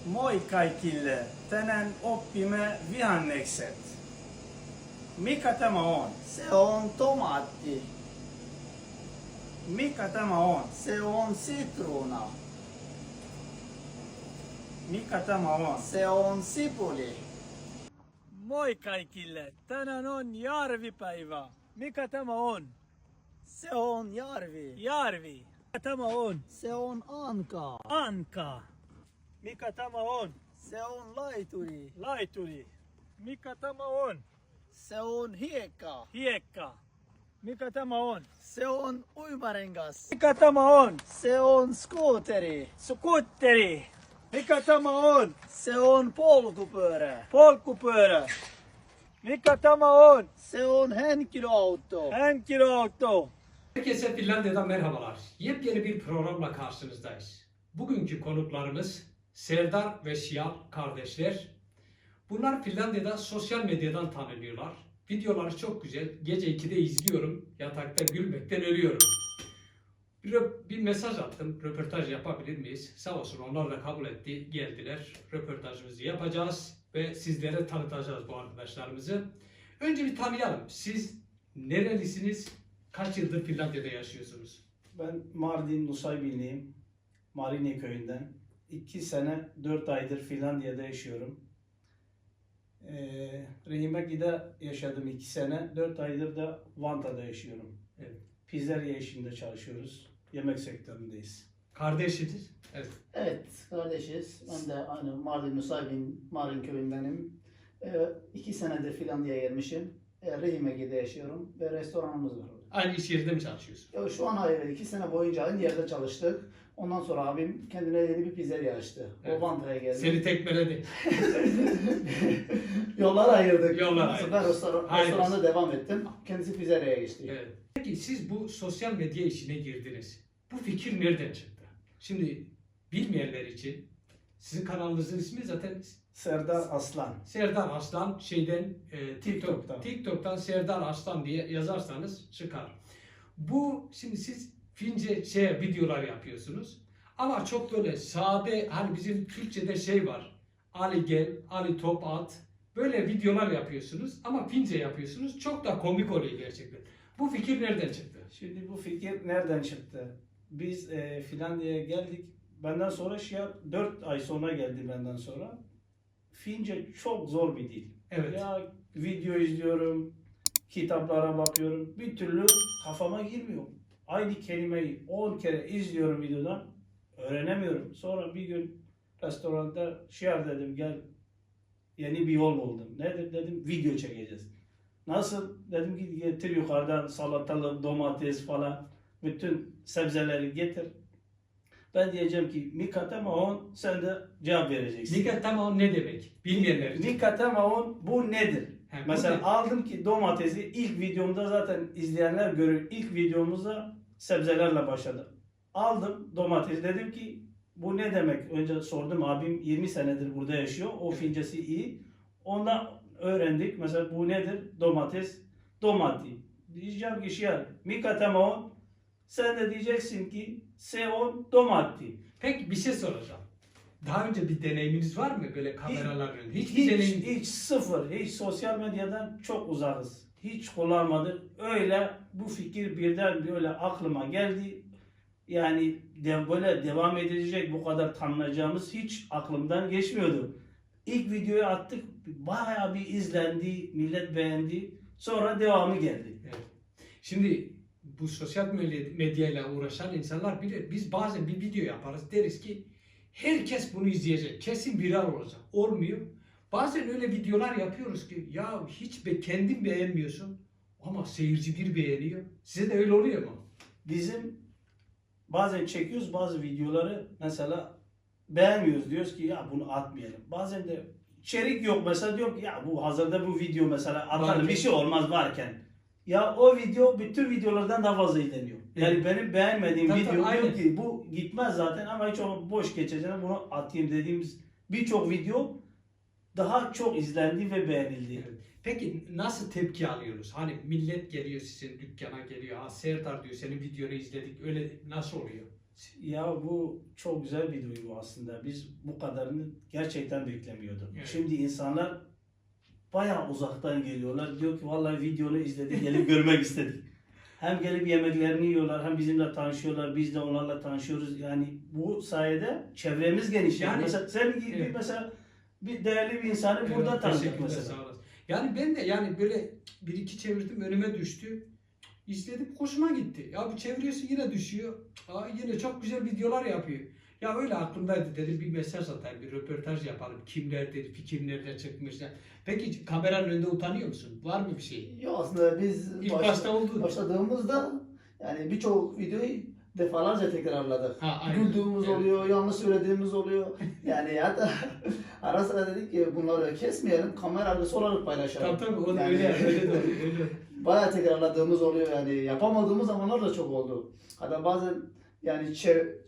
Moi kaikille, tänään oppimme vihannekset. Mikä tämä on? Se on tomaatti. Mikä tämä on? Se on sitruuna. Mikä tämä on? Se on sipuli. Moi kaikille, tänään on Jarvipäivä. Mikä tämä on? Se on järvi. Jarvi. Mikä tämä on? Se on anka. Anka. Mikä tämä on? Se on laituri. Laituri. Mikä tämä on? Se on hiekka. Hiekka. Mikä tämä on? Se on uimarengas. Mikä tämä on? Se on skooteri. Skutteri. Mikä tämä on? Se on polkupyörä. Polkupyörä. Mikä tämä on? Se on henkilöauto. Henkilöauto. Herkese Finlandiya'dan merhabalar. Yepyeni bir programla karşınızdayız. Bugünkü konuklarımız Serdar ve Şial kardeşler. Bunlar Finlandiya'da sosyal medyadan tanınıyorlar. Videoları çok güzel. Gece 2'de izliyorum. Yatakta gülmekten ölüyorum. Bir mesaj attım. Röportaj yapabilir miyiz? Sağ olsun onlar da kabul etti. Geldiler. Röportajımızı yapacağız ve sizlere tanıtacağız bu arkadaşlarımızı. Önce bir tanıyalım. Siz nerelisiniz? Kaç yıldır Finlandiya'da yaşıyorsunuz? Ben Mardin Nusaybinliyim. Marine köyünden. 2 sene 4 aydır Finlandiya'da yaşıyorum. Rehimeki'de yaşadım 2 sene. 4 aydır da Vantaa'da yaşıyorum. Evet. Pizzeria işinde çalışıyoruz. Yemek sektöründeyiz. Kardeşiniz? Evet. Evet kardeşiz. Ben de aynı Mardin Nusaybin Mardin köyündenim. 2 senedir Finlandiya'ya gelmişim. Rehimeki'de yaşıyorum ve restoranımız var orada. Aynı iş yerinde mi çalışıyorsun? Ya şu an hayır, 2 sene boyunca aynı yerde çalıştık. Ondan sonra abim kendine yeni bir pizzeria açtı. Evet. O Vantaa'ya geldi. Seni tekmeledi. Yollar ayırdık. Yollar Ondan sonra ayırdık. Ben restoranda devam ettim. Kendisi pizzeriaya geçti. Evet. Peki siz bu sosyal medya işine girdiniz. Bu fikir nereden çıktı? Şimdi bilmeyenler için sizin kanalınızın ismi zaten Serdar Aslan. Serdar Aslan TikTok'tan. TikTok'tan Serdar Aslan diye yazarsanız çıkar. Bu şimdi siz Fince videolar yapıyorsunuz. Ama çok böyle sade hani bizim Türkçe'de var. Ali gel, Ali top at. Böyle videolar yapıyorsunuz ama Fince yapıyorsunuz. Çok da komik oluyor gerçekten. Bu fikir nereden çıktı? Şimdi bu fikir nereden çıktı? Biz Finlandiya'ya geldik. Benden sonra 4 ay sonra geldi benden sonra. Fince çok zor bir dil. Evet. Ya video izliyorum, kitaplara bakıyorum. Bir türlü kafama girmiyor. Aynı kelimeyi 10 kere izliyorum videodan. Öğrenemiyorum. Sonra bir gün restoranda dedim gel yeni bir yol buldum. Nedir dedim video çekeceğiz. Nasıl dedim ki getir yukarıdan salatalık, domates falan bütün sebzeleri getir. Ben diyeceğim ki Mikatamaon sen de cevap vereceksin. Nikah ne demek? Bilmeyenler için. Mikatamaon bu nedir? He, bu Mesela nedir? aldım ki domatesi ilk videomda zaten izleyenler görür. İlk videomuzda sebzelerle başladı. Aldım domatesi dedim ki bu ne demek? Önce sordum abim 20 senedir burada yaşıyor. O Fincesi iyi. Ondan öğrendik. Mesela bu nedir? Domates, domati. Diyeceğim ki Mikatamaon sen de diyeceksin ki seon domati. Peki bir şey soracağım. Daha önce bir deneyiminiz var mı böyle kameralar önünde? Hiçbir deneyim. Hiç sıfır. Hiç sosyal medyadan çok uzakız. Hiç kullanmadık. Öyle bu fikir birden böyle aklıma geldi. Yani böyle devam edecek bu kadar tanınacağımız hiç aklımdan geçmiyordu. İlk videoyu attık. Bayağı bir izlendi. Millet beğendi. Sonra devamı geldi. Evet. Şimdi bu sosyal medyayla uğraşan insanlar bilir. Biz bazen bir video yaparız. Deriz ki herkes bunu izleyecek. Kesin viral olacak. Olmuyor. Bazen öyle videolar yapıyoruz ki ya hiç kendin beğenmiyorsun ama seyirci bir beğeniyor. Size de öyle oluyor mu? Bizim bazen çekiyoruz bazı videoları mesela beğenmiyoruz. Diyoruz ki ya bunu atmayalım. Bazen de içerik yok. Mesela diyorum ki ya bu hazırda bu video mesela atalım Varken. bir şey olmaz varken. Ya o video bütün videolardan daha fazla izleniyor. Yani Evet. benim beğenmediğim Tabii, video tabii, aynen. diyor ki bu gitmez zaten ama hiç onu boş geçeceğine bunu atayım dediğimiz birçok video daha çok izlendi ve beğenildi. Evet. Peki nasıl tepki alıyoruz? Hani millet geliyor sizin dükkana geliyor. Ha Serdar diyor senin videonu izledik. Öyle nasıl oluyor? Ya bu çok güzel bir duygu aslında. Biz bu kadarını gerçekten beklemiyorduk. Evet. Şimdi insanlar bayağı uzaktan geliyorlar. Diyor ki vallahi videonu izledik, gelip görmek istedik. Hem gelip yemeklerini yiyorlar, hem bizimle tanışıyorlar, biz de onlarla tanışıyoruz. Yani bu sayede çevremiz genişliyor. Yani- Mesela sen gibi Evet. mesela bir değerli bir insanı Evet, burada tanıdık teşekkürler, mesela. sağ olasın. Yani ben de yani böyle bir iki çevirdim, önüme düştü. İzledim, hoşuma gitti. Ya bu çeviriyorsun, yine düşüyor. Aa, yine çok güzel videolar yapıyor. Ya öyle aklımdaydı, dedim bir mesaj atayım, bir röportaj yapalım. Kimlerdir, kimlerle çıkmışlar. Peki kameranın önünde utanıyor musun? Var mı bir şey? Yo, aslında biz İlk başta oldu. başladığımızda yani birçok videoyu defalarca tekrarladık. Ha, aynen. Güldüğümüz Evet. oluyor, yanlış söylediğimiz oluyor. Yani hatta ara sıra dedik ki bunları kesmeyelim, kamera arkası olarak paylaşalım. Tabii onu Yani- öyle de öyle. Bayağı tekrarladığımız oluyor yani, yapamadığımız zamanlar da çok oldu. Hatta bazen yani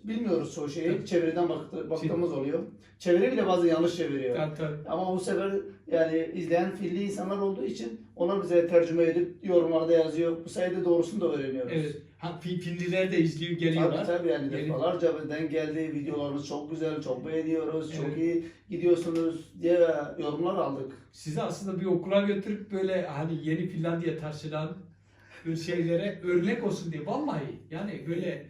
bilmiyoruz çoğu şeyi, Tabii. çeviriden baktığımız oluyor. Çeviri bile bazen yanlış çeviriyor. Tabii. Ama bu sefer yani izleyen filli insanlar olduğu için onlar bize tercüme edip yorumlarda yazıyor. Bu sayede doğrusunu da öğreniyoruz. Evet. Ha, filmciler de izliyor, geliyorlar. Tabii yani Gelin. defalarca bizden geldi, videolarınız çok güzel, çok beğeniyoruz, çok Evet. iyi gidiyorsunuz diye yorumlar aldık. Sizi aslında bir okula götürüp böyle hani yeni Finlandiya taşınan bir şeylere örnek olsun diye. Vallahi yani böyle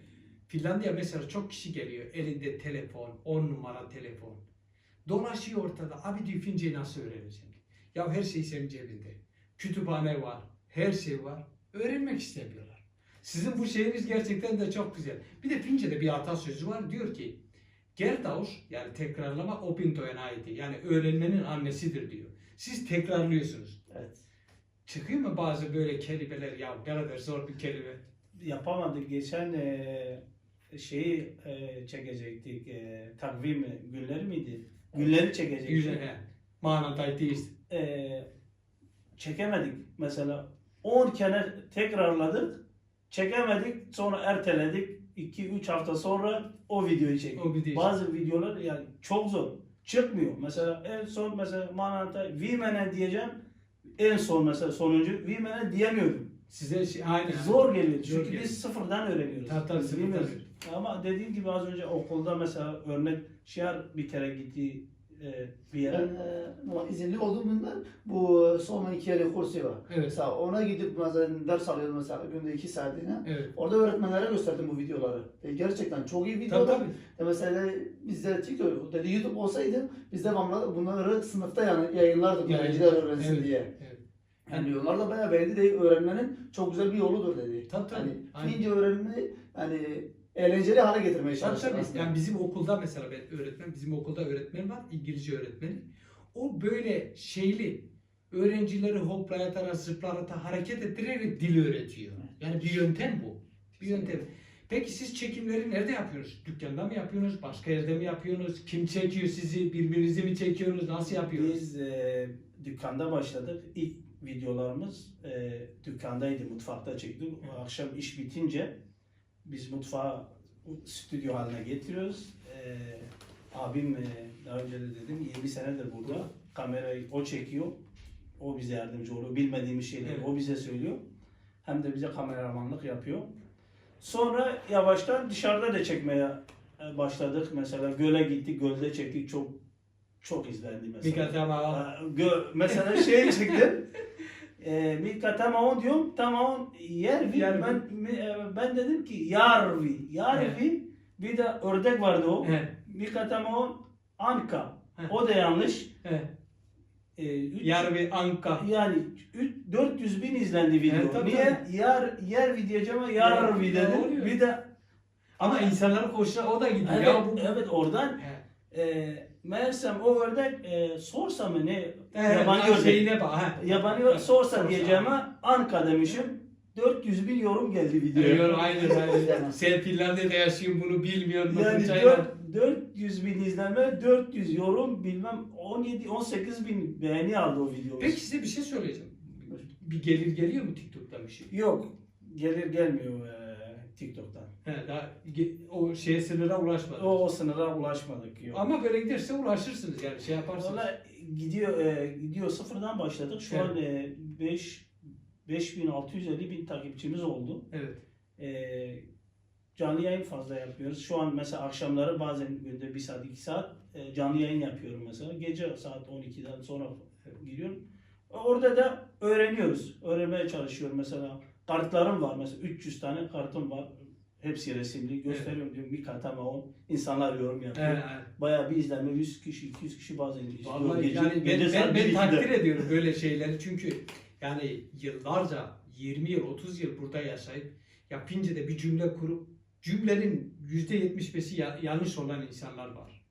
Finlandiya mesela çok kişi geliyor. Elinde telefon, 10 numara telefon. Dolaşıyor ortada. Abi diyor Fince'yi nasıl öğreneceğim? Ya her şey senin cebinde. Kütüphane var. Her şey var. Öğrenmek istemiyorlar. Sizin bu şeyiniz gerçekten de çok güzel. Bir de Fince'de bir atasözü var. Diyor ki Gertaus yani tekrarlama opintojen äiti yani öğrenmenin annesidir diyor. Siz tekrarlıyorsunuz. Evet. Çıkıyor mu bazı böyle kelimeler ya ne kadar zor bir kelime. Yapamadık. Geçen şeyi çekecektik. Takvim günleri miydi? Günleri çekecektik. Güzel. Maanantai-tiistai. Çekemedik. Mesela 10 kere tekrarladık. Çekemedik. Sonra erteledik. 2-3 hafta sonra o videoyu çektik. O videoyu Bazı videolar yani çok zor. Çıkmıyor. Mesela en son mesela Mananta Vimene diyeceğim. En son mesela sonuncu Vimene diyemiyorum. Size aynı. Zor geliyor. Zor Çünkü geliyor. biz sıfırdan öğreniyoruz. Tabii, Biz sıfırdan bilmiyoruz. öğreniyoruz. Ama dediğim gibi az önce okulda mesela örnek Şiar bir kere gitti bir yere. Ben izinli olduğumda bu Soma 2 yıl kursu var. Evet. Mesela ona gidip bazen ders alıyorum mesela günde 2 saatine. Evet. Orada öğretmenlere gösterdim bu videoları. Gerçekten çok iyi Tabii videolar. tabii. Mesela bizde TikTok dedi, YouTube olsaydı biz devamlı bunları sınıfta yani yayınlardık öğrenciler öğrensin Evet, diye. evet. Yani onlar da bayağı beğendi de öğrenmenin çok güzel bir yoludur dedi. Tabii, tabii. Hani Aynen. Fince öğrenmeyi hani eğlenceli hale getirmeye Tabii çalıştık tabii. aslında. Yani bizim okulda mesela bizim okulda öğretmen var, İngilizce öğretmeni. O böyle şeyli öğrencileri hoplayatarak, zıplatarak, hareket ettirerek dil öğretiyor. Yani bir yöntem bu. Bir yöntem. Peki siz çekimleri nerede yapıyorsunuz? Dükkanda mı yapıyorsunuz? Başka yerde mi yapıyorsunuz? Kim çekiyor sizi? Birbirinizi mi çekiyorsunuz? Nasıl yapıyorsunuz? Biz dükkanda başladık. İlk videolarımız dükkandaydı. Mutfakta çektik. O akşam iş bitince biz mutfağı stüdyo haline getiriyoruz. Abim daha önce de dedim 20 senedir burada. Kamerayı o çekiyor. O bize yardımcı oluyor. Bilmediğimiz şeyleri Evet. o bize söylüyor. Hem de bize kameramanlık yapıyor. Sonra yavaştan dışarıda da çekmeye başladık. Mesela göle gittik, gölde çektik. Çok izlendi mesela. Mika tamam. Mesela şey çıktı. Mika tamam diyorum. Tamam yervi. Yervi. Ben dedim ki yarvi. Yarvi. Bir de ördek vardı o. Evet. Mika tamam anka. Evet. O da yanlış. Evet. Üç- Yarvi Anka. Yani 400 bin izlendi video. Evet, tabii, Niye? Yer diyeceğim ama yarvi Ya, dedim. oluyor. Bir de Ama insanların hoşuna o da gidiyor. evet, Ya bu. evet oradan meğersem o ördek sorsa mı ne? Yabancı Yabancı ördek. şeyine bak. Ha. Yabancı sorsa Sorsa. diyeceğime Anka demişim. 400 bin yorum geldi videoya. Diyor, aynen. Sen Finlandiya'da yaşıyorsun bunu bilmiyorsun. Yani Çaylar. 400 bin izlenme, 400 yorum bilmem 17-18 bin beğeni aldı o video. Peki size bir şey söyleyeceğim. Bir gelir geliyor mu TikTok'tan bir şey? Yok. Gelir gelmiyor TikTok'tan. He, daha o şeye sınıra ulaşmadı. O sınıra ulaşmadık. Yok. Ama böyle giderse ulaşırsınız yani şey yaparsınız. Valla gidiyor sıfırdan başladık. Şu Evet. an 5650 bin takipçimiz oldu. Evet. canlı yayın fazla yapıyoruz. Şu an mesela akşamları bazen günde 1 saat 2 saat canlı yayın yapıyorum mesela. Gece saat 12'den sonra giriyorum. Orada da öğreniyoruz. Öğrenmeye çalışıyorum mesela. Kartlarım var mesela 300 tane kartım var. Hepsi resimli. Gösteriyorum diyorum bir kart ama o. İnsanlar yorum yapıyor. Evet. Bayağı bir izlenme 100 kişi 200 kişi bazen izliyor. Vallahi Gece, yani gece saat ben 1-2'de. takdir ediyorum böyle şeyleri çünkü yani yıllarca 20 yıl 30 yıl burada yaşayıp yapınca da bir cümle kurup cümlenin %75'i yanlış olan insanlar var.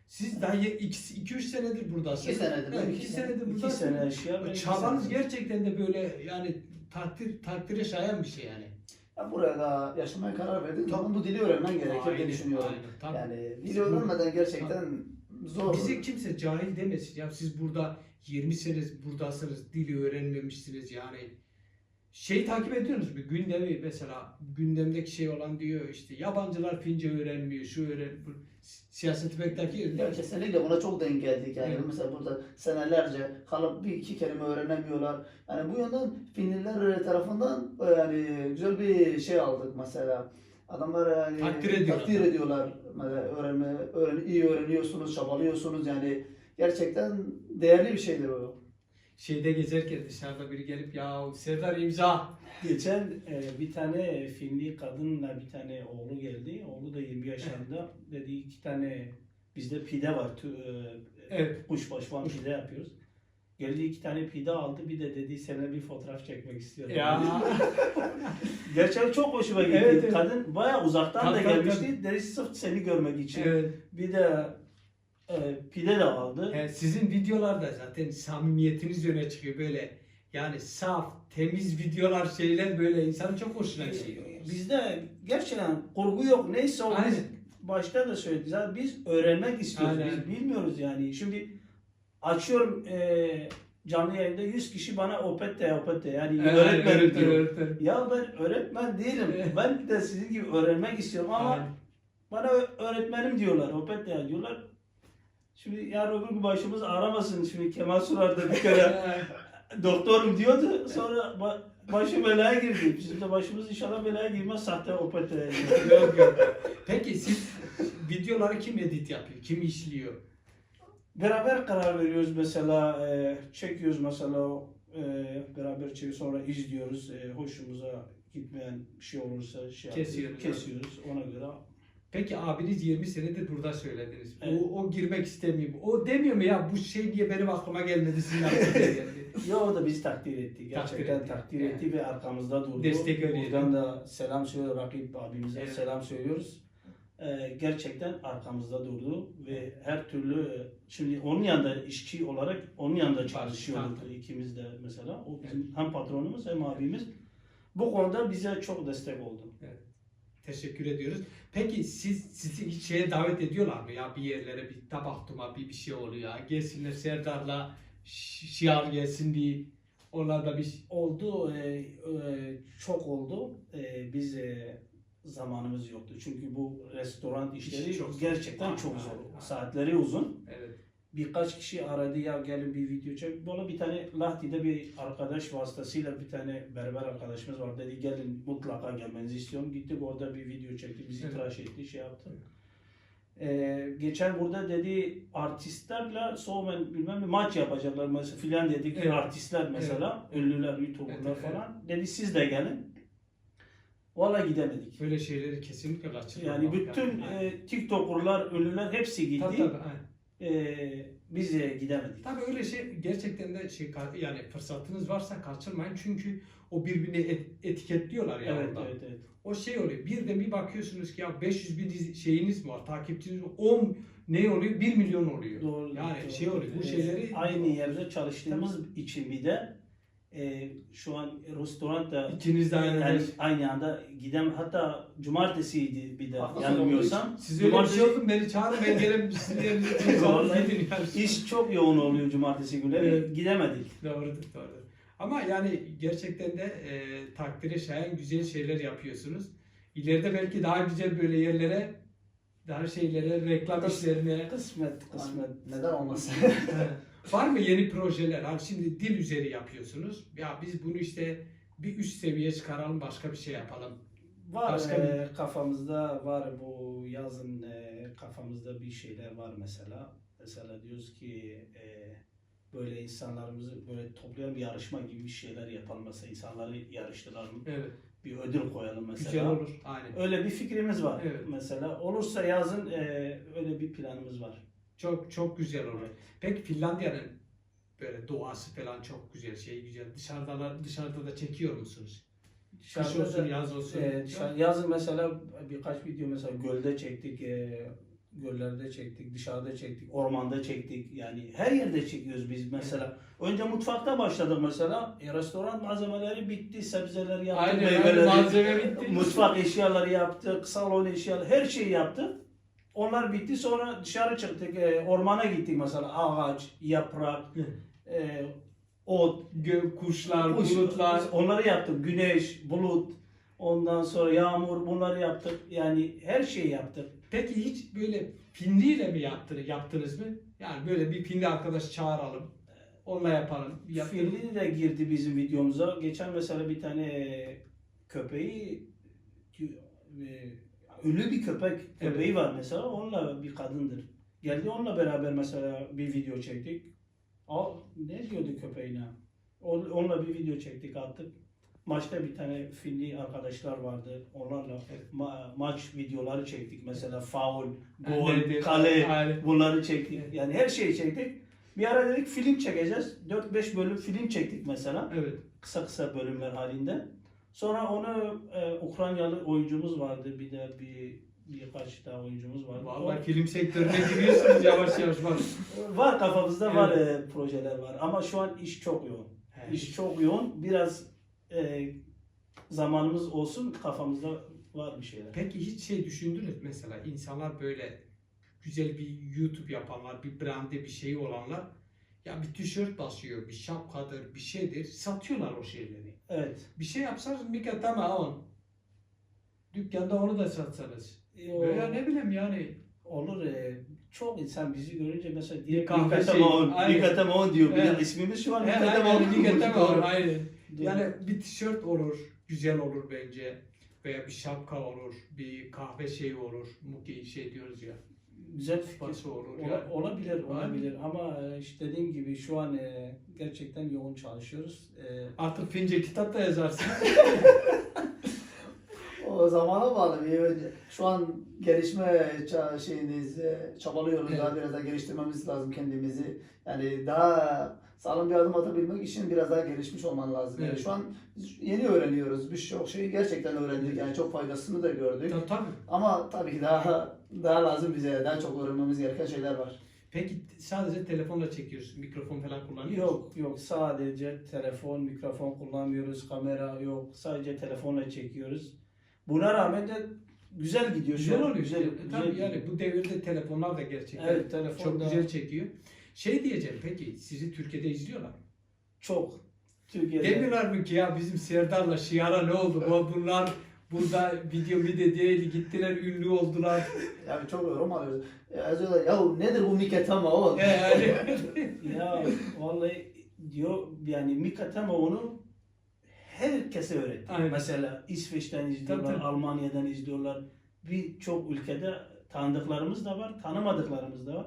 Siz daha 2-3 senedir buradasınız. 2 senedir, Evet, ben 2 2 senedir 2 buradasınız. sene yaşıyor. Çabanız gerçekten de böyle yani takdire şayan bir şey yani. Ya buraya da yaşamaya karar verdin. Tamam, bu dili öğrenmen gerekir diye düşünüyorum. Aynen, tabii. Yani dili öğrenmeden gerçekten zor. Bize kimse cahil demesin. Ya siz burada 20 sene buradasınız, dili öğrenmemişsiniz yani. Şey takip ediyorsunuz mu? Gündemi mesela gündemdeki şey olan diyor işte yabancılar Fince öğrenmiyor, şu öğrenmiyor. Siyaseti pek takip Ya ediyor. kesinlikle buna çok denk geldik yani. Evet. Mesela burada senelerce kalıp bir iki kelime öğrenemiyorlar. Yani bu yönden Finliler tarafından yani güzel bir şey aldık mesela. Adamlar yani Takdir ediyorlar. Mesela iyi öğreniyorsunuz, çabalıyorsunuz yani gerçekten değerli bir şeydir o. Şeyde gezerken dışarıda biri gelip ya Serdar imza. Geçen bir tane Finli kadınla bir tane oğlu geldi. Oğlu da 20 yaşlarında. Dedi 2 tane bizde pide var. Evet. Kuşbaşı falan pide yapıyoruz. Geldi 2 tane pide aldı. Bir de dedi seninle bir fotoğraf çekmek istiyorum. Ya. Gerçekten çok hoşuma gitti. Evet, evet. Kadın bayağı uzaktan da Tabii, gelmişti. Dedi sırf seni görmek için. Evet. Bir de pide de aldı. Sizin videolarda zaten samimiyetiniz öne çıkıyor böyle. Yani saf, temiz videolar şeyler böyle insanın çok hoşuna gidiyor. Bizde gerçekten kurgu yok. Neyse o biz Aynen. başta da söyledik. Zaten biz öğrenmek istiyoruz. Aynen. Biz bilmiyoruz yani. Şimdi açıyorum canlı yayında 100 kişi bana opette yani öğretmenim diyor. öğretmenim. Ya ben öğretmen değilim. Evet. Ben de sizin gibi öğrenmek istiyorum ama Aynen. bana öğretmenim diyorlar. Opette diyorlar. Şimdi yarın öbür gün başımız aramasın. Şimdi Kemal Sunal da bir kere doktorum diyordu. Sonra başı belaya girdi. Bizim de başımız inşallah belaya girmez. Sahte opette. Yok yok. Peki siz videoları kim edit yapıyor? Kim işliyor? Beraber karar veriyoruz mesela. Çekiyoruz mesela. Beraber çekiyoruz. Sonra izliyoruz. Hoşumuza gitmeyen bir şey olursa kesiyoruz. Ona göre. Peki abiniz 20 senedir burada söylediniz. Evet. O girmek istemiyor. O demiyor mu ya bu şey diye benim aklıma gelmedi sizin aklınıza geldi. Ya o da bizi takdir etti. Gerçekten takdir etti ve arkamızda durdu. Destek veriyor. Buradan da selam söylüyoruz. Rakip abimize Evet. selam söylüyoruz. Gerçekten arkamızda durdu ve her türlü şimdi onun yanında işçi olarak onun yanında çalışıyorduk ikimiz de mesela. O bizim hem patronumuz hem abimiz. Bu konuda bize çok destek oldu. Teşekkür ediyoruz. Peki sizi hiç şeye davet ediyorlar mı ya bir yerlere bir tabak tuma bir şey oluyor ya gelsinler Serdar'la şiar gelsin diye onlar da bir Oldu, çok oldu. Biz zamanımız yoktu. Çünkü bu restoran işleri İşi çok zor. gerçekten Aynen, çok aynen, zor. aynen. Saatleri uzun. evet. Birkaç kişi aradı ya gelin bir video çek. Böyle bir tane Lahti'de bir arkadaş vasıtasıyla bir tane berber arkadaşımız var. Dedi gelin mutlaka gelmenizi istiyorum. Gittik orada bir video çekti. Bizi Evet. tıraş etti, şey yaptı. Geçen burada dedi artistlerle Soğumen bilmem bir maç yapacaklar. Mesela Finlandiya'daki Evet. artistler mesela. Evet. Ünlüler, YouTuber'lar Evet, evet. falan. Dedi siz de gelin. Valla gidemedik. Böyle şeyleri kesinlikle kaçırmamak. Yani bütün TikToker'lar, ünlüler hepsi gitti. Tabii, aynen. Biz gidemedik. Tabii öyle şey gerçekten de yani fırsatınız varsa kaçırmayın çünkü o birbirini etiketliyorlar ya Evet, orada. evet. O şey oluyor. Bir de bir bakıyorsunuz ki ya 500 bin şeyiniz mi var, takipçiniz mi? 10 ne oluyor? 1 milyon oluyor. Doğru. Yani doğru. şey oluyor. Bu şeyleri aynı yerde çalıştığımız için bir de şu an restoranda ikiniz de aynı yani anda- aynı anda hatta cumartesiydi bir de Hafta sonu yanılmıyorsam. Siz öyle bir şey oldu beni çağırın ben gelirim sizin yerinize Vallahi gidin yani. İş çok yoğun oluyor cumartesi günleri. Evet. Gidemedik. Doğrudur. Ama yani gerçekten de takdire şayan güzel şeyler yapıyorsunuz. İleride belki daha güzel böyle yerlere, daha şeylere, reklam işlerine. Kısmet. Neden olmasın? Var mı yeni projeler? Hani şimdi dil üzeri yapıyorsunuz. Ya biz bunu işte bir üst seviyeye çıkaralım, başka bir şey yapalım Var Başka kafamızda var bu yazın kafamızda bir şeyler var mesela. Mesela diyoruz ki böyle insanlarımızı böyle toplayan bir yarışma gibi bir şeyler yapalım. Mesela insanları yarıştıralım. Evet. Bir ödül koyalım mesela. Güzel olur. Aynen. Öyle bir fikrimiz var Evet. mesela. Olursa yazın öyle bir planımız var. Çok çok güzel olur. Peki Finlandiya'nın böyle doğası falan çok güzel, güzel. Dışarıda da çekiyor musunuz? Kış Dışarıda olsun, da, yaz olsun. yazın mesela birkaç video mesela gölde çektik, göllerde çektik, dışarıda çektik, ormanda çektik. Yani her yerde çekiyoruz biz mesela. Önce mutfakta başladık mesela. Restoran malzemeleri bitti, sebzeler yaptık, Aynen, meyveleri, malzeme bitti. mutfak eşyaları yaptık, salon eşyaları, her şeyi yaptık. Onlar bitti, sonra dışarı çıktık, ormana gittik mesela. Ağaç, yaprak, ot, Kuşlar, Kuş, bulutlar. onları yaptık. Güneş, bulut, ondan sonra yağmur, bunları yaptık. Yani her şeyi yaptık. Peki hiç böyle Finliyle mi yaptınız mı? Yani böyle bir Finli arkadaş çağıralım. Onunla yapalım. Filli de girdi bizim videomuza. Geçen mesela bir tane köpeği ünlü bir köpeği var mesela. Onunla bir kadındır. Geldi onunla beraber mesela bir video çektik. Ne diyordu köpeğine? Onunla bir video çektik, attık. Maçta bir tane Finli arkadaşlar vardı. Onlarla maç videoları çektik. Mesela faul, gol, kale, bunları çektik. Evet. Yani her şeyi çektik. Bir ara dedik film çekeceğiz. 4-5 bölüm film çektik mesela. Evet. Kısa kısa bölümler halinde. Sonra onu Ukraynalı oyuncumuz vardı. Bir de birkaç daha oyuncumuz vardı. Vallahi film sektörüne giriyorsunuz yavaş yavaş bak. Var kafamızda, Evet. var projeler var. Ama şu an iş çok yoğun. Evet. İş çok yoğun. Biraz zamanımız olsun, kafamızda var bir şeyler. Peki hiç düşündünüz mesela insanlar böyle güzel bir YouTube yapanlar, bir brandi bir şeyi olanlar ya bir tişört basıyor, bir şapkadır, bir şeydir, satıyorlar o şeyleri. Evet. Bir şey yapsanız mika tamam. Dükkanda onu da satsanız. Veya ne bileyim yani. Olur. Çok insan bizi görünce mesela Bir kahve şeyi, Mikatamon diyor. Bir de Evet. ismimiz şu an Aynen, Mikatamon. aynen. Doğru. Yani bir tişört olur, güzel olur bence. Veya bir şapka olur, bir kahve şeyi olur. Muki diyoruz ya. Güzel fikir. Kupası olur. Olabilir. Aynen. Ama işte dediğim gibi şu an gerçekten yoğun çalışıyoruz. Artık Fince kitap da yazarsın. O zamana bağlı. Şu an gelişme şeyindeyiz, çabalıyoruz. Evet. Daha biraz daha geliştirmemiz lazım kendimizi. Yani daha sağlam bir adım atabilmek için biraz daha gelişmiş olman lazım. Yani Evet. şu an yeni öğreniyoruz. Birçok şeyi gerçekten öğrendik. Yani çok faydasını da gördük. Tabii. Ama tabii ki daha lazım bize. Daha çok öğrenmemiz gereken şeyler var. Peki sadece telefonla çekiyorsun, mikrofon falan kullanıyor musun? Yok, sadece telefon, mikrofon kullanmıyoruz, kamera yok, sadece telefonla çekiyoruz. Buna rağmen de güzel gidiyor şu Güzel an. oluyor. Tabii güzel. yani bu devirde telefonlar da gerçekten Evet, telefonda çok güzel çekiyor. Diyeceğim peki sizi Türkiye'de izliyorlar mı? çok. Türkiye'de. Demiyorlar mı ki ya bizim Serdar'la Şiar'a ne oldu? Bunlar burada video değil gittiler ünlü oldular. Yani çok yorum alıyoruz. Yazıyorlar ya nedir bu Miketama o? Yani. Ya vallahi diyor yani Mikatama onu herkese öğretti. Aynen. Mesela İsveç'ten izliyorlar, Tabii. Almanya'dan izliyorlar. Birçok ülkede tanıdıklarımız da var, tanımadıklarımız da var.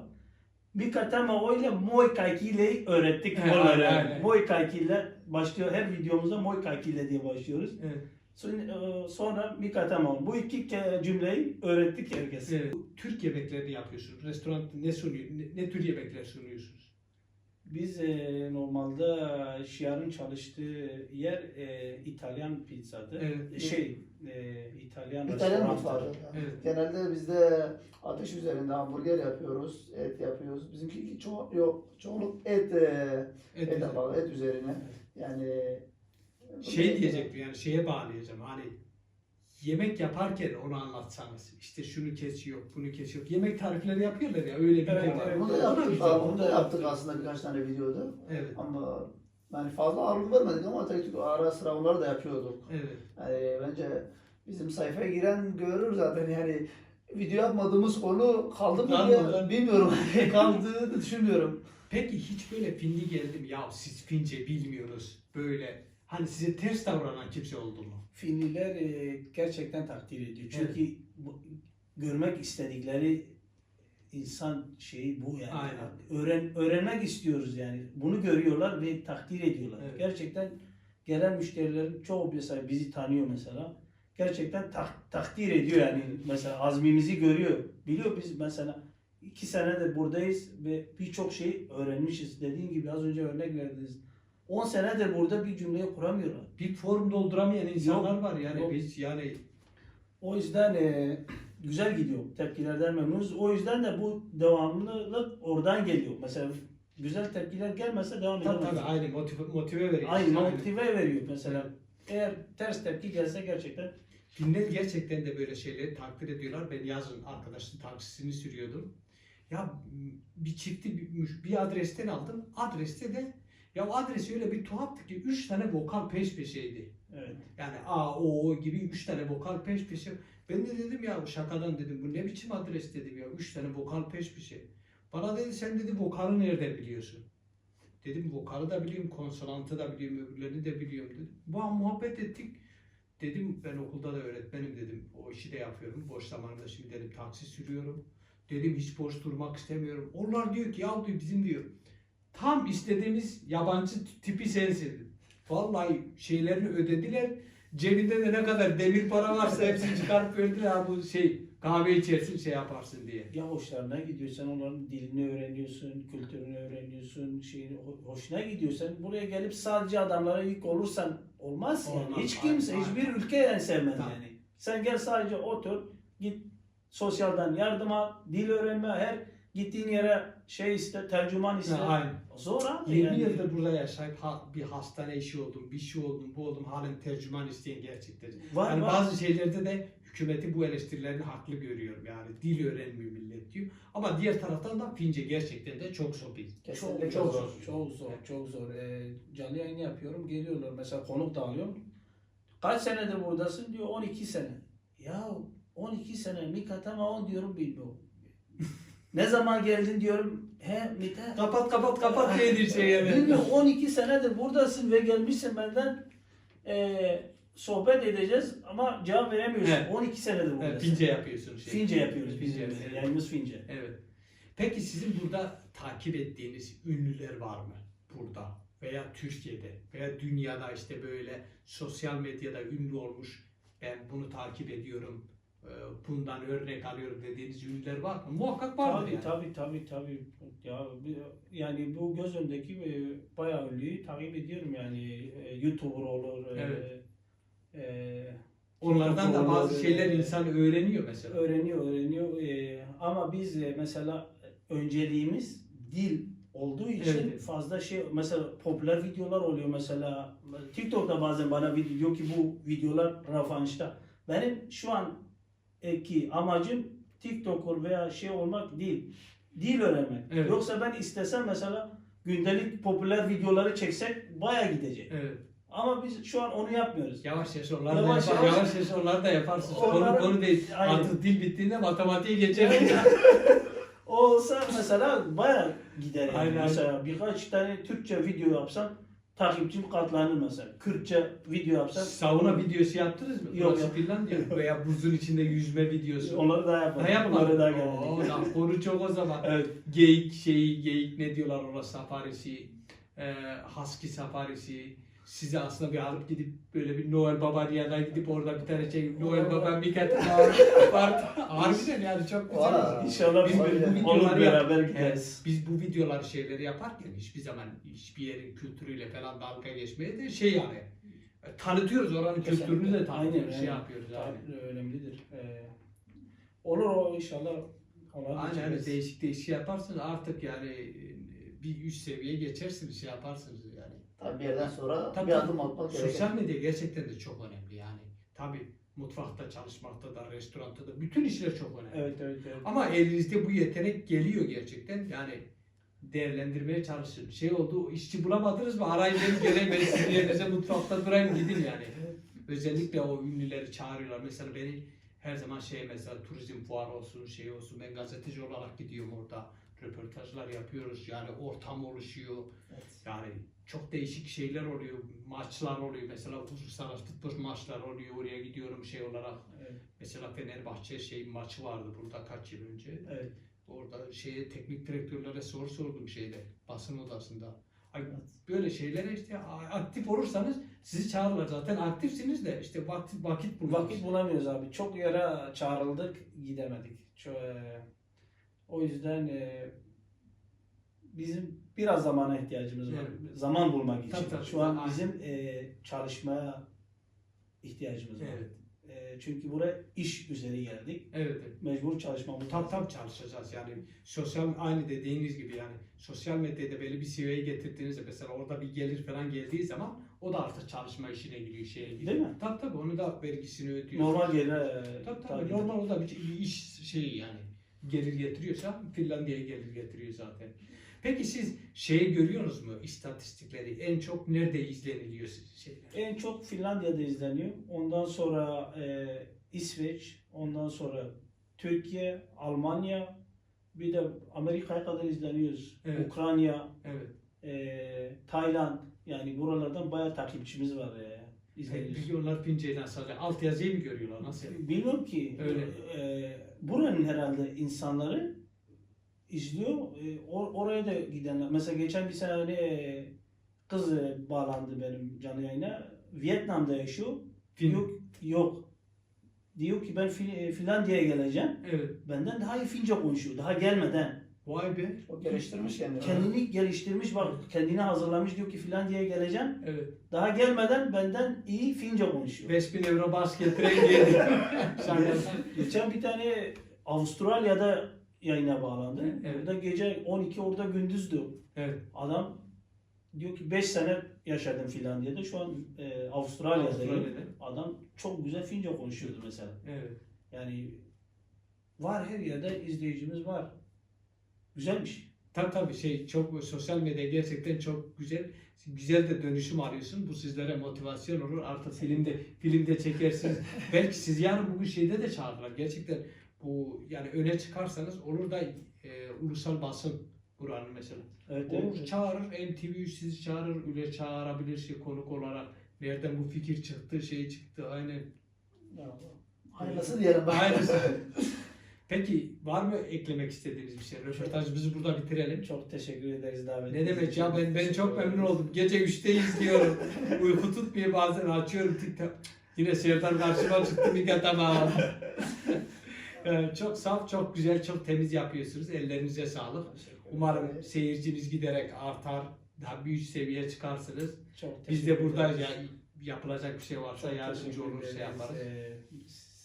Mikatama öyle Muay Thai ile öğrettik He, onları. aynen. Muay Thai ile başlıyor. Her videomuzda Muay Thai ile diye başlıyoruz. Evet. Sonra Mikatama. Bu iki cümleyi öğrettik herkese. Evet. Türk yemeklerini yapıyorsunuz. Restoranda ne sunuyor? Ne tür yemekler sunuyorsunuz? Biz normalde Şiar'ın çalıştığı yer İtalyan pizzadı. Evet. İtalyan İtalyan restorandı. mutfağı. Evet. Genelde bizde ateş üzerinde hamburger yapıyoruz, et yapıyoruz. Bizimki çoğunluk et Evet. bağlı, et üzerine. Yani Diyecektim yani şeye bağlayacağım hani yemek yaparken onu anlatsanız işte şunu kesiyor bunu kesiyor yemek tarifleri yapıyorlar ya öyle bir Evet, video. evet. bunu da O da yaptık, güzel. bunu da yaptık aslında birkaç tane videoda. Evet. Ama yani fazla ağırlık vermedik ama tabii ki ara sıra onları da yapıyorduk. Evet. Yani bence bizim sayfaya giren görür zaten yani video yapmadığımız konu kaldı mı diye bilmiyorum. Kaldığını düşünmüyorum. Peki hiç böyle Finli geldim ya siz Fince bilmiyoruz böyle Hani size ters davranan kimse oldu mu? Finliler gerçekten takdir ediyor. Çünkü görmek istedikleri insan şeyi bu yani. Aynen. Öğrenmek istiyoruz yani. Bunu görüyorlar ve takdir ediyorlar. Evet. Gerçekten gelen müşterilerin çoğu mesela bizi tanıyor mesela. Gerçekten takdir ediyor yani. Mesela azmimizi görüyor. Biliyor biz mesela 2 senedir buradayız ve birçok şey öğrenmişiz. Dediğim gibi az önce örnek verdiniz. 10 senedir burada bir cümleyi kuramıyorlar. Bir form dolduramayan insanlar Yok, var yani yok. biz yani O yüzden güzel gidiyor. Tepkilerden memnunuz. O yüzden de bu devamlılık oradan geliyor. Mesela güzel tepkiler gelmezse devam tabii edemez. aynı motive veriyor. Aynı motive veriyor mesela. Eğer ters tepki gelse gerçekten Finler gerçekten de böyle şeyleri takdir ediyorlar. Ben yazın arkadaşın taksisini sürüyordum. Ya bir çifti bir adresten aldım. Adreste de ya adres öyle bir tuhaftı ki 3 tane vokal peş peşeydi. evet. Yani A, O gibi 3 tane vokal peş peşe. Ben de dedim ya şakadan dedim bu ne biçim adres dedim ya 3 tane vokal peş peşe. Bana dedi sen dedi vokalı nereden biliyorsun? Dedim vokalı da biliyorum, konsonantı da biliyorum, öbürlerini de biliyorum dedim. Bu an muhabbet ettik. Dedim ben okulda da öğretmenim dedim. O işi de yapıyorum. Boş zamanımda şimdi dedim taksi sürüyorum. Dedim hiç boş durmak istemiyorum. Onlar diyor ki ya diyor bizim diyor. Tam istediğimiz yabancı tipi sensin. Vallahi şeylerini ödediler. Cebinde de ne kadar demir para varsa hepsini çıkarıp verdiler. Ha bu kahve içersin şey yaparsın diye. Ya hoşlarına gidiyor. Sen onların dilini öğreniyorsun, kültürünü öğreniyorsun, hoşuna gidiyor. Sen buraya gelip sadece adamlara yük olursan olmaz yani. Olmaz. Hiç kimse, Aynen. hiçbir ülke yani sevmez Tamam. yani. Sen gel sadece otur, git sosyalden yardım al, dil öğrenme, her gittiğin yere iste, tercüman iste. Aynen. Zor abi 20 yani. yıldır burada yaşayıp bir hastane işi oldum, bir şey oldum, bu oldum. Halen tercüman isteyen gerçekten. Var, Yani var. bazı şeylerde de hükümeti bu eleştirilerini haklı görüyorum. Yani dil öğrenmiyor millet diyor. Ama diğer taraftan da Fince gerçekten de çok zor bir. Kesinlikle Çok zor. zor, çok zor, çok zor. Canlı yayın yapıyorum, geliyorlar mesela konuk da alıyorum. Kaç senedir buradasın diyor, 12 sene. Ya 12 sene Mikatama 10 diyorum bilmiyorum. Ne zaman geldin diyorum, Mika. Kapat diye şey yani. Bilmiyorum 12 senedir buradasın ve gelmişsin benden sohbet edeceğiz ama cevap veremiyorsun. Evet. 12 senedir buradasın. Evet, Fince yapıyorsun. Fince yapıyoruz biz. Fince, evet. Yayımız Fince. Evet. Peki sizin burada takip ettiğiniz ünlüler var mı? Burada veya Türkiye'de veya dünyada işte böyle sosyal medyada ünlü olmuş. Ben bunu takip ediyorum. Bundan örnek alıyorum dediğiniz ünlüler var mı? Muhakkak vardır yani. Tabii. Ya yani bu göz önündeki bayağı ünlüyü takip ediyorum yani. YouTuber olur. Evet. Onlardan da bazı şeyler insan öğreniyor mesela. Öğreniyor. Ama biz mesela önceliğimiz dil olduğu için Evet. fazla mesela popüler videolar oluyor mesela. TikTok'ta bazen bana diyor ki bu videolar revanşta. Benim şu anki amacım TikToker veya olmak değil. Dil öğrenmek. Evet. Yoksa ben istesem mesela gündelik popüler videoları çeksek bayağı gidecek. Evet. Ama biz şu an onu yapmıyoruz. Yavaş onları da Yavaş yapar. yavaş. Yavaş onları da yaparsınız. Onları- Konu değil. Aynen. Artık dil bittiğinde matematiğe geçer. O olsa mesela bayağı gider yani. Aynen. Mesela birkaç tane Türkçe video yapsam takipçim katlanır mesela. Kürtçe video yapsam Sauna videosu yaptınız mı? Yok, Burası yok. Finlandiya veya buzun içinde yüzme videosu. onları da yaparım. Ha yapma. Onları da Oo, gelmedik. lan konu çok o zaman. Evet. Geyik ne diyorlar orası safarisi, husky safarisi. Size aslında bir alıp gidip böyle bir Noel Baba Diyar'a gidip orada bir tane Noel Baba bir kat var. Harbiden yani çok güzel. Valla. İnşallah biz Olabilir. olur videoları beraber Evet, gideriz. biz bu videoları şeyleri yaparken hiçbir zaman hiçbir yerin kültürüyle falan dalga geçmeye de yani tanıtıyoruz oranın Kesinlikle. kültürünü de tanıtıyoruz, Aynen. yapıyoruz yani. Tabii, önemlidir. Olur o inşallah. Aynen hani değişik yaparsınız artık yani bir üst seviyeye geçersiniz yaparsınız yani. Tabii bir yerden sonra Tabii, bir adım atmak Sosyal gerekiyor. medya gerçekten de çok önemli yani. Tabii mutfakta çalışmakta da restoranda da bütün işler çok önemli. Evet. Ama elinizde bu yetenek geliyor gerçekten yani değerlendirmeye çalışın. Oldu işçi bulamadınız mı arayın beni geleyim ben sizin yerinize mutfakta durayım gidin yani. Özellikle o ünlüleri çağırıyorlar. Mesela beni her zaman mesela turizm fuarı olsun olsun ben gazeteci olarak gidiyorum orada. röportajlar yapıyoruz. Yani ortam oluşuyor. Evet. Yani çok değişik şeyler oluyor. Maçlar oluyor. Mesela uluslararası futbol maçlar oluyor. Oraya gidiyorum şey olarak. Evet. Mesela Fenerbahçe maçı vardı burada kaç yıl önce. Evet. Orada teknik direktörlere soru sordum basın odasında. Ay, Evet. böyle şeylere işte aktif olursanız sizi çağırırlar zaten. Aktifsiniz de işte vakit bulmak. Vakit bulamıyoruz abi. Çok yere çağrıldık, gidemedik. O yüzden bizim biraz zamana ihtiyacımız var. Evet. Zaman bulmak için. Tabii, tabii. Şu an Aynen. bizim çalışmaya ihtiyacımız var. Evet. Çünkü buraya iş üzere geldik. Evet. Mecbur çalışmamız Tam çalışacağız yani aynı dediğiniz gibi yani sosyal medyada böyle bir CV'yi getirdiğinizde mesela orada bir gelir falan geldiği zaman o da artık çalışma işine giriyor giriyor. Değil mi? Tabii onu da vergisini ödüyor. Normal yerine Tabii normal o da bir iş yani gelir getiriyorsa Finlandiya'ya gelir getiriyor zaten. Peki siz görüyorsunuz mu istatistikleri en çok nerede izleniliyor şeyler? En çok Finlandiya'da izleniyor. Ondan sonra İsveç, ondan sonra Türkiye, Almanya, bir de Amerika'ya kadar izleniyoruz. Evet. Ukrayna, Evet. Tayland, yani buralardan bayağı takipçimiz var izleniyoruz. Peki onlar Fince'den sadece alt yazıyı mı görüyorlar? Nasıl? Bilmiyorum ki. Öyle. Buranın herhalde insanları izliyor. Oraya da gidenler. Mesela geçen bir sene kız bağlandı benim canlı yayına. Vietnam'da yaşıyor. Yok. Diyor ki ben Finlandiya'ya geleceğim. Evet. Benden daha iyi Fince konuşuyor. Daha gelmeden. Vay be. O geliştirmiş kendini. Kendini geliştirmiş, bak kendini hazırlamış, diyor ki Finlandiya'ya geleceğim. Evet. Daha gelmeden benden iyi Fince konuşuyor. 5000 euro bas getireyim diye. Geçen bir tane Avustralya'da yayına bağlandı. Evet. Orada gece 12, orada gündüzdü. Evet. Adam diyor ki 5 sene yaşadım Finlandiya'da. Şu an Avustralya'dayım. Avustralya'da. Adam çok güzel Fince konuşuyordu mesela. Evet. Yani var, her yerde izleyicimiz var. Güzelmiş. Tabii çok sosyal medya gerçekten çok güzel. Güzel de dönüşüm arıyorsun. Bu sizlere motivasyon olur. Artık filmde çekersiniz. Belki siz yarın bugün de çağırırlar. Gerçekten bu yani öne çıkarsanız olur da ulusal basın buranın mesela. Evet, Olur evet. çağırır, NTV sizi çağırır, öyle çağırabilir konuk olarak. Nereden bu fikir çıktı, çıktı aynen. Hayırlısı diyelim. Aynısı. Peki var mı eklemek istediğiniz bir şey? Röportajımızı burada bitirelim. Çok teşekkür ederiz davetiniz Ne demek için. ya ben çok memnun oldum. Gece 3'te izliyorum. Uyku tutmuyor bazen açıyorum TikTok. Yine Serdar karşıma çıktı bir tamam. Çok saf, çok güzel, çok temiz yapıyorsunuz. Ellerinize sağlık. Umarım seyirciniz giderek artar. Daha büyük seviyeye çıkarsınız. Çok Biz de teşekkür burada ederiz. yapılacak bir şey varsa Çok yardımcı teşekkür olur ederiz. yaparız.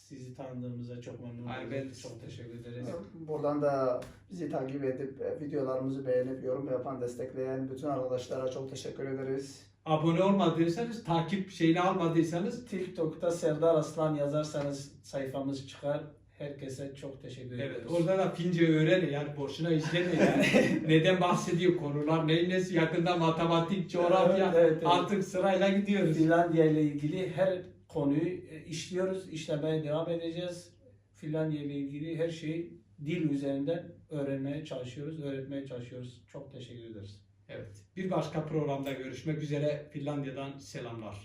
Sizi tanıdığımıza çok memnun Hayır, oldum. ben de çok teşekkür ederiz. Buradan da bizi takip edip videolarımızı beğenip yorum yapan, destekleyen bütün arkadaşlara çok teşekkür ederiz. Abone olmadıysanız, takip almadıysanız TikTok'ta Serdar Aslan yazarsanız sayfamız çıkar. Herkese çok teşekkür evet, ederiz. orada da Fince öğrenin yani boşuna izlemeyin yani. Neden bahsediyor konular, neyin nesi yakında matematik, coğrafya Evet. artık sırayla gidiyoruz. Finlandiya ile ilgili her konuyu işliyoruz, işlemeye devam edeceğiz. Finlandiya ile ilgili her şeyi dil üzerinden öğrenmeye çalışıyoruz, öğretmeye çalışıyoruz. Çok teşekkür ederiz. Evet, bir başka programda görüşmek üzere. Finlandiya'dan selamlar.